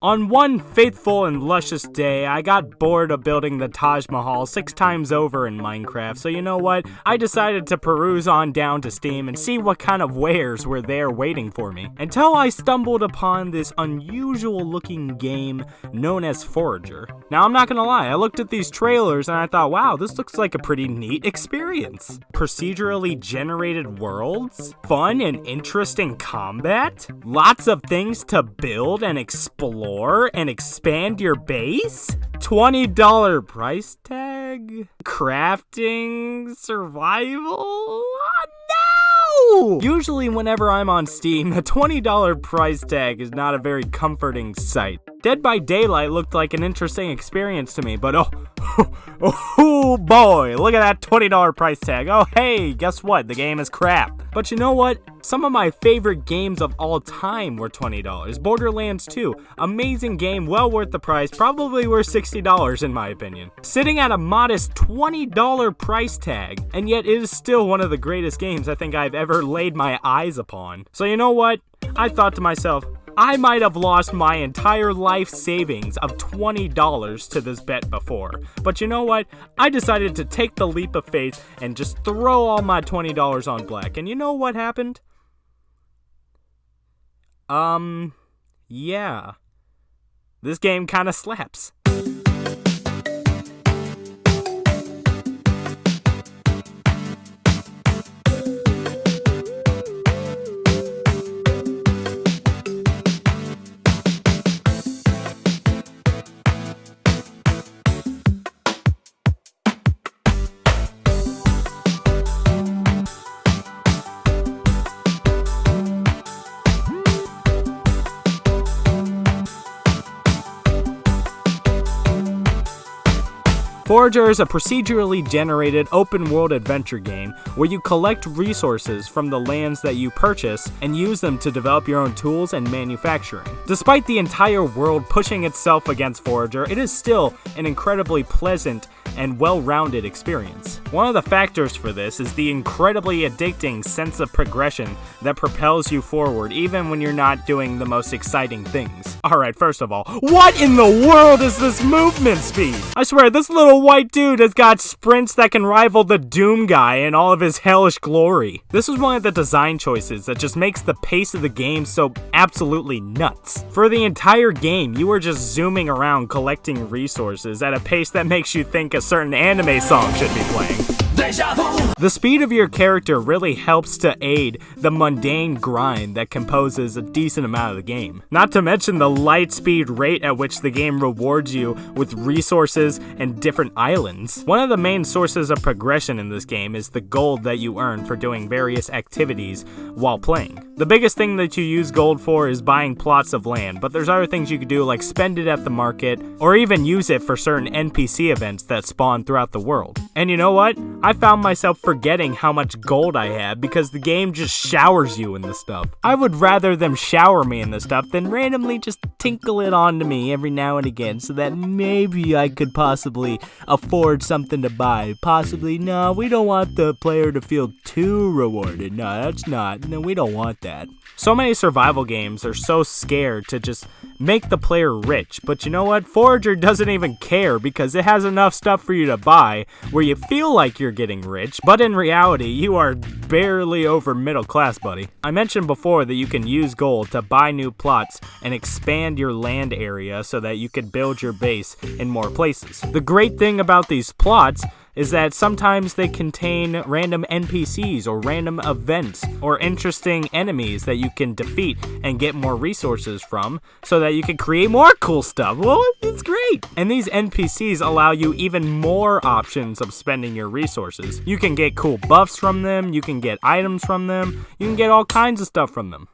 On one faithful and luscious day, I got bored of building the Taj Mahal 6 times over in Minecraft, so you know what? I decided to peruse on down to Steam and see what kind of wares were there waiting for me, until I stumbled upon this unusual looking game known as Forager. Now I'm not gonna lie, I looked at these trailers and I thought, wow, this looks like a pretty neat experience. Procedurally generated worlds, fun and interesting combat, lots of things to build and explore and expand your base? $20 price tag? Crafting? Survival? No! Usually whenever I'm on Steam, a $20 price tag is not a very comforting sight. Dead by Daylight looked like an interesting experience to me, but oh boy, look at that $20 price tag. Oh hey, guess what? The game is crap. But you know what? Some of my favorite games of all time were $20. Borderlands 2, amazing game, well worth the price, probably worth $60 in my opinion. Sitting at a modest $20 price tag, and yet it is still one of the greatest games I think I've ever laid my eyes upon. So you know what? I thought to myself, I might have lost my entire life savings of $20 to this bet before. But you know what? I decided to take the leap of faith and just throw all my $20 on black. And you know what happened? Yeah. This game kinda slaps. Forager is a procedurally generated open-world adventure game where you collect resources from the lands that you purchase and use them to develop your own tools and manufacturing. Despite the entire world pushing itself against Forager, it is still an incredibly pleasant and well-rounded experience. One of the factors for this is the incredibly addicting sense of progression that propels you forward even when you're not doing the most exciting things. Alright, first of all, what in the world is this movement speed? I swear, this little white dude has got sprints that can rival the Doom guy in all of his hellish glory. This is one of the design choices that just makes the pace of the game so absolutely nuts. For the entire game, you are just zooming around collecting resources at a pace that makes you think a certain anime song should be playing. The speed of your character really helps to aid the mundane grind that composes a decent amount of the game. Not to mention the light speed rate at which the game rewards you with resources and different islands. One of the main sources of progression in this game is the gold that you earn for doing various activities while playing. The biggest thing that you use gold for is buying plots of land, but there's other things you could do like spend it at the market, or even use it for certain NPC events that spawn throughout the world. And you know what? I found myself forgetting how much gold I have because the game just showers you in this stuff. I would rather them shower me in this stuff than randomly just tinkle it onto me every now and again so that maybe I could possibly afford something to buy. Possibly, no, we don't want the player to feel too rewarded. No, we don't want that. So many survival games are so scared to just make the player rich, but you know what? Forager doesn't even care because it has enough stuff for you to buy where you feel like you're getting rich, but in reality, you are barely over middle class, buddy. I mentioned before that you can use gold to buy new plots and expand your land area so that you can build your base in more places. The great thing about these plots is that sometimes they contain random NPCs or random events or interesting enemies that you can defeat and get more resources from so that you can create more cool stuff. Well, it's great. And these NPCs allow you even more options of spending your resources. You can get cool buffs from them, you can get items from them, you can get all kinds of stuff from them.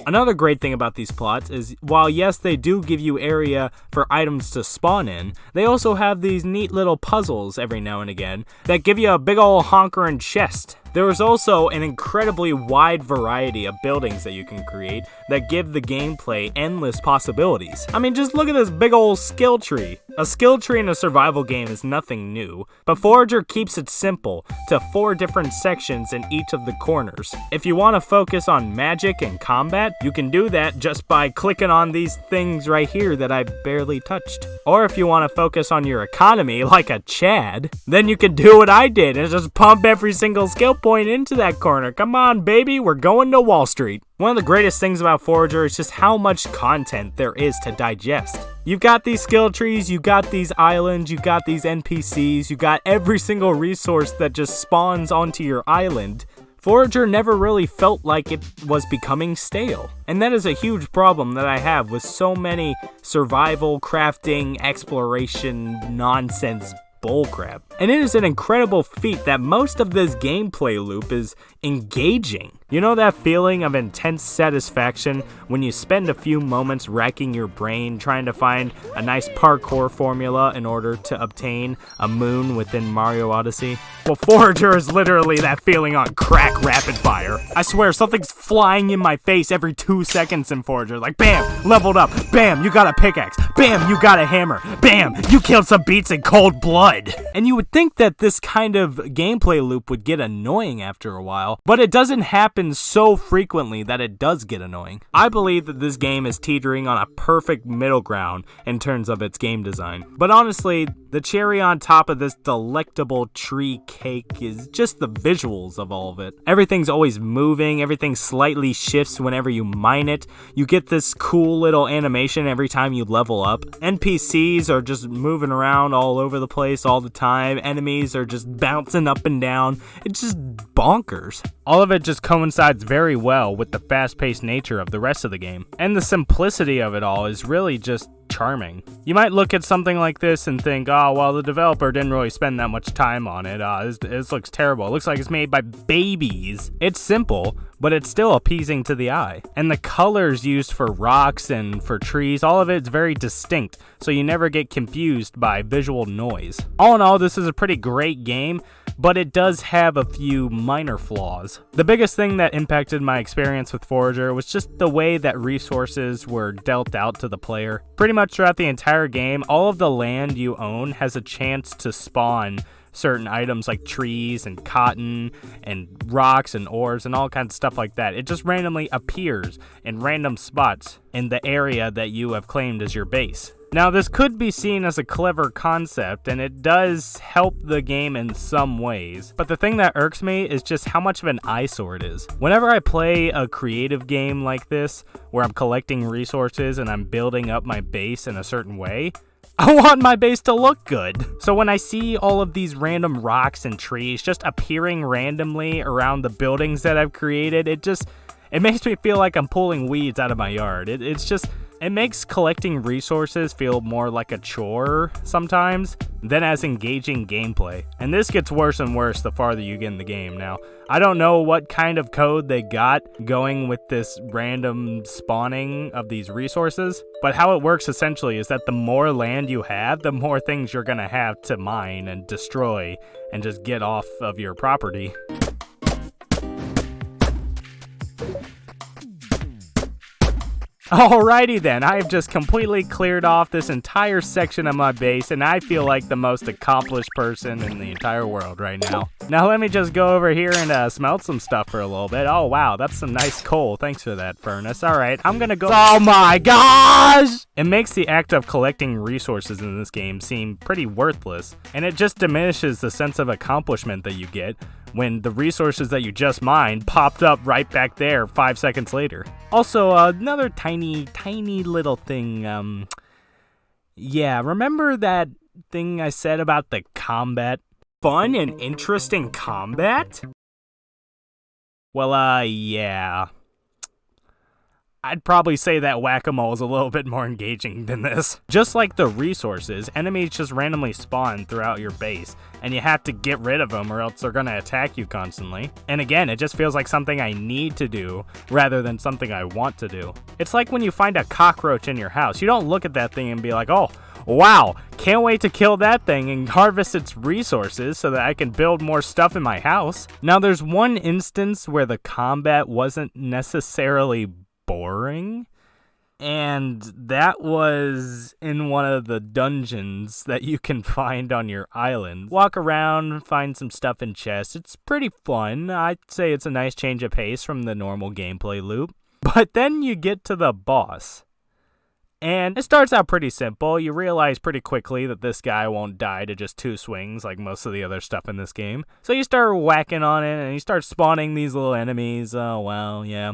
Another great thing about these plots is, while yes, they do give you area for items to spawn in, they also have these neat little puzzles every now and again that give you a big ol' honkerin' chest There is also an incredibly wide variety of buildings that you can create that give the gameplay endless possibilities. I mean, just look at this big old skill tree. A skill tree in a survival game is nothing new, but Forager keeps it simple to 4 different sections in each of the corners. If you want to focus on magic and combat, you can do that just by clicking on these things right here that I barely touched. Or if you want to focus on your economy like a Chad, then you can do what I did and just pump every single skill point into that corner. Come on, baby, we're going to Wall Street. One of the greatest things about Forager is just how much content there is to digest. You've got these skill trees, you got these islands, you got these NPCs, you got every single resource that just spawns onto your island. Forager never really felt like it was becoming stale. And that is a huge problem that I have with so many survival, crafting, exploration, nonsense bullcrap. And it is an incredible feat that most of this gameplay loop is engaging. You know that feeling of intense satisfaction when you spend a few moments racking your brain trying to find a nice parkour formula in order to obtain a moon within Mario Odyssey? Well, Forager is literally that feeling on crack rapid fire. I swear, something's flying in my face every 2 seconds in Forager. Like, bam, leveled up. Bam, you got a pickaxe. Bam, you got a hammer. Bam, you killed some beats in cold blood. And you would think that this kind of gameplay loop would get annoying after a while, but it doesn't happen so frequently that it does get annoying. I believe that this game is teetering on a perfect middle ground in terms of its game design. But honestly, the cherry on top of this delectable tree cake is just the visuals of all of it. Everything's always moving, everything slightly shifts whenever you mine it. You get this cool little animation every time you level up. NPCs are just moving around all over the place all the time. Enemies are just bouncing up and down. It's just bonkers. All of it just coincides very well with the fast-paced nature of the rest of the game. And the simplicity of it all is really just charming. You might look at something like this and think, oh, well, the developer didn't really spend that much time on it. This looks terrible. It looks like it's made by babies. It's simple, but it's still appeasing to the eye. And the colors used for rocks and for trees, all of it's very distinct, so you never get confused by visual noise. All in all, this is a pretty great game, but it does have a few minor flaws. The biggest thing that impacted my experience with Forager was just the way that resources were dealt out to the player. Pretty much throughout the entire game, all of the land you own has a chance to spawn certain items like trees and cotton and rocks and ores and all kinds of stuff like that. It just randomly appears in random spots in the area that you have claimed as your base. Now, this could be seen as a clever concept, and it does help the game in some ways, but the thing that irks me is just how much of an eyesore it is. Whenever I play a creative game like this, where I'm collecting resources and I'm building up my base in a certain way, I want my base to look good. So when I see all of these random rocks and trees just appearing randomly around the buildings that I've created, it makes me feel like I'm pulling weeds out of my yard. It makes collecting resources feel more like a chore sometimes than as engaging gameplay. And this gets worse and worse the farther you get in the game. Now, I don't know what kind of code they got going with this random spawning of these resources, but how it works essentially is that the more land you have, the more things you're gonna have to mine and destroy and just get off of your property. Alrighty then, I have just completely cleared off this entire section of my base, and I feel like the most accomplished person in the entire world right now. Now let me just go over here and smelt some stuff for a little bit. Oh wow, that's some nice coal. Thanks for that, furnace. Alright, I'm gonna go— Oh my gosh! It makes the act of collecting resources in this game seem pretty worthless, and it just diminishes the sense of accomplishment that you get when the resources that you just mined popped up right back there 5 seconds later. Also, another tiny little thing, yeah, remember that thing I said about the combat? Fun and interesting combat? Well, yeah. I'd probably say that whack-a-mole is a little bit more engaging than this. Just like the resources, enemies just randomly spawn throughout your base, and you have to get rid of them or else they're gonna attack you constantly. And again, it just feels like something I need to do rather than something I want to do. It's like when you find a cockroach in your house. You don't look at that thing and be like, oh, Wow, can't wait to kill that thing and harvest its resources so that I can build more stuff in my house. Now, there's one instance where the combat wasn't necessarily boring, and that was in one of the dungeons that you can find on your island. Walk around, find some stuff in chests. It's pretty fun. I'd say it's a nice change of pace from the normal gameplay loop. But then you get to the boss. And it starts out pretty simple. You realize pretty quickly that this guy won't die to just 2 swings like most of the other stuff in this game. So you start whacking on it and you start spawning these little enemies. Oh, well, yeah.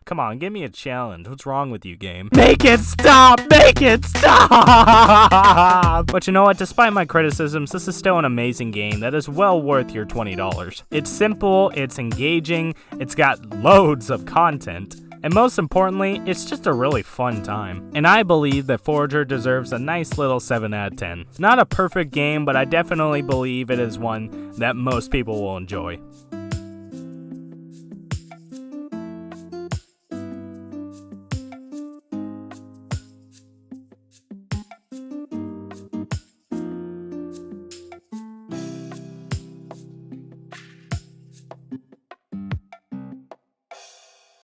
Come on, give me a challenge. What's wrong with you, game? Make it stop! Make it stop! But you know what? Despite my criticisms, this is still an amazing game that is well worth your $20. It's simple, it's engaging, it's got loads of content. And most importantly, it's just a really fun time. And I believe that Forager deserves a nice little 7 out of 10. Not a perfect game, but I definitely believe it is one that most people will enjoy.